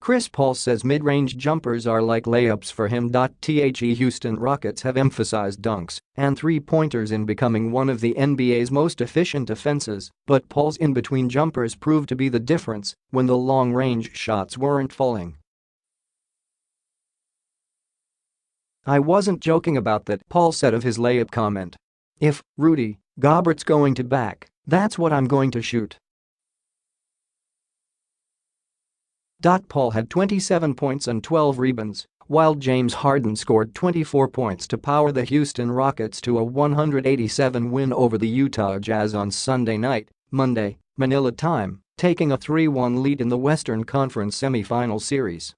Chris Paul says mid-range jumpers are like layups for him. The Houston Rockets have emphasized dunks and three-pointers in becoming one of the NBA's most efficient offenses, but Paul's in-between jumpers proved to be the difference when the long-range shots weren't falling. "I wasn't joking about that," Paul said of his layup comment. "If Rudy Gobert's going to back, that's what I'm going to shoot." Paul had 27 points and 12 rebounds, while James Harden scored 24 points to power the Houston Rockets to a 187 win over the Utah Jazz on Sunday night, Monday, Manila time, taking a 3-1 lead in the Western Conference semifinal series.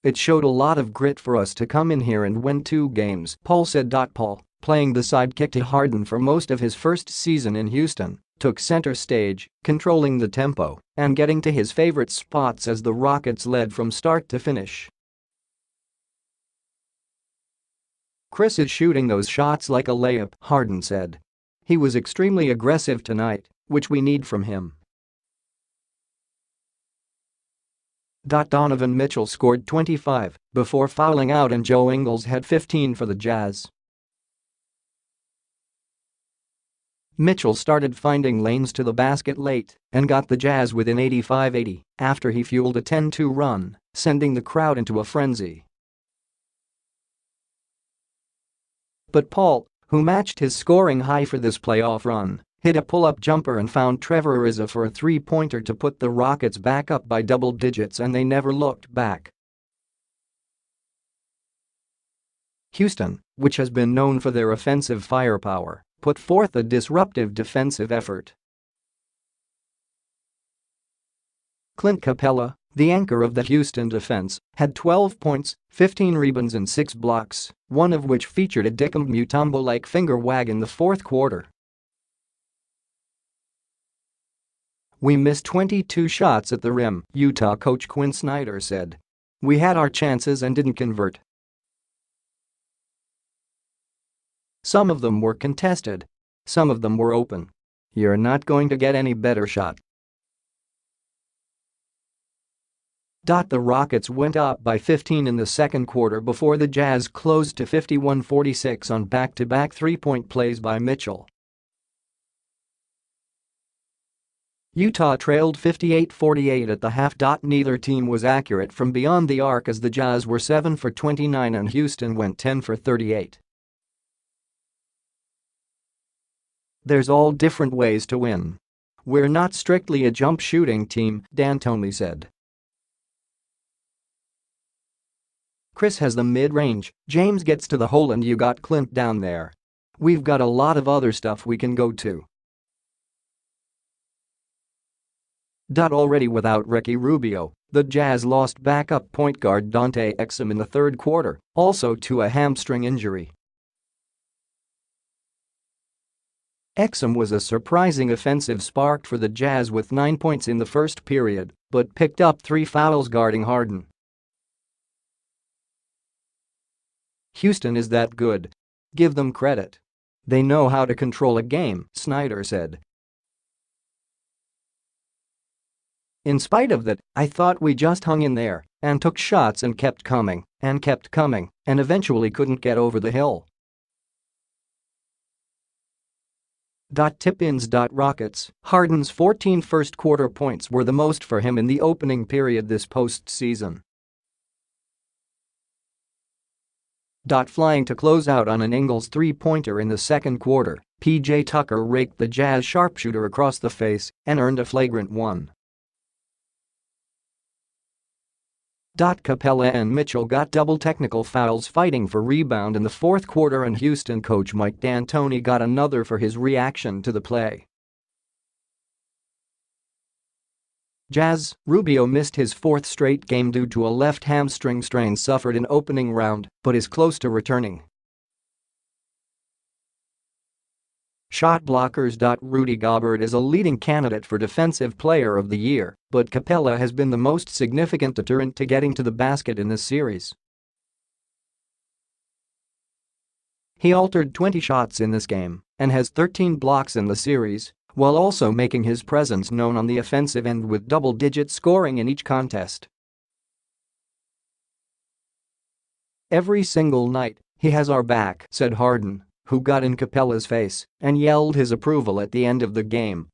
"It showed a lot of grit for us to come in here and win 2 games," Paul said. Paul, playing the sidekick to Harden for most of his first season in Houston, took center stage, controlling the tempo and getting to his favorite spots as the Rockets led from start to finish. "Chris is shooting those shots like a layup," Harden said. "He was extremely aggressive tonight, which we need from him." Donovan Mitchell scored 25 before fouling out and Joe Ingles had 15 for the Jazz. Mitchell started finding lanes to the basket late and got the Jazz within 85-80 after he fueled a 10-2 run, sending the crowd into a frenzy. But Paul, who matched his scoring high for this playoff run, hit a pull-up jumper and found Trevor Ariza for a three-pointer to put the Rockets back up by double digits, and they never looked back. Houston, which has been known for their offensive firepower, put forth a disruptive defensive effort. Clint Capela, the anchor of the Houston defense, had 12 points, 15 rebounds and 6 blocks, one of which featured a Dikembe Mutombo-like finger wag in the fourth quarter. "We missed 22 shots at the rim," Utah coach Quinn Snyder said. "We had our chances and didn't convert. Some of them were contested. Some of them were open. You're not going to get any better shot." The Rockets went up by 15 in the second quarter before the Jazz closed to 51-46 on back-to-back three-point plays by Mitchell. Utah trailed 58-48 at the half. Neither team was accurate from beyond the arc as the Jazz were 7 for 29 and Houston went 10 for 38. "There's all different ways to win. We're not strictly a jump shooting team," D'Antoni said. "Chris has the mid-range, James gets to the hole and you got Clint down there. We've got a lot of other stuff we can go to." Already without Ricky Rubio, the Jazz lost backup point guard Dante Exum in the third quarter, also to a hamstring injury. Exum was a surprising offensive spark for the Jazz with 9 points in the first period, but picked up 3 fouls guarding Harden. "Houston is that good. Give them credit. They know how to control a game," Snyder said. "In spite of that, I thought we just hung in there and took shots and kept coming and eventually couldn't get over the hill." Tip-ins. Rockets, Harden's 14 first-quarter points were the most for him in the opening period this postseason. Flying to close out on an Ingles three-pointer in the second quarter, PJ Tucker raked the Jazz sharpshooter across the face and earned a flagrant one. Capela and Mitchell got double technical fouls fighting for rebound in the fourth quarter, and Houston coach Mike D'Antoni got another for his reaction to the play. Jazz, Rubio missed his fourth straight game due to a left hamstring strain suffered in opening round but is close to returning. Shot blockers. Rudy Gobert is a leading candidate for Defensive Player of the Year, but Capela has been the most significant deterrent to getting to the basket in this series. He altered 20 shots in this game and has 13 blocks in the series, while also making his presence known on the offensive end with double-digit scoring in each contest. "Every single night, he has our back," said Harden, who got in Capela's face and yelled his approval at the end of the game.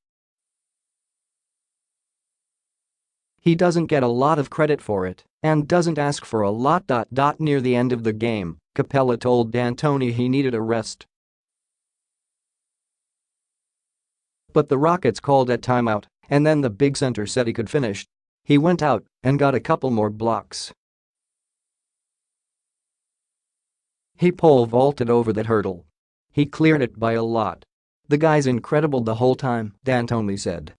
"He doesn't get a lot of credit for it and doesn't ask for a lot. Near the end of the game, Capela told D'Antoni he needed a rest. But the Rockets called a timeout, and then the big center said he could finish. He went out and got a couple more blocks. He pole vaulted over that hurdle. He cleared it by a lot. The guy's incredible the whole time," D'Antoni said.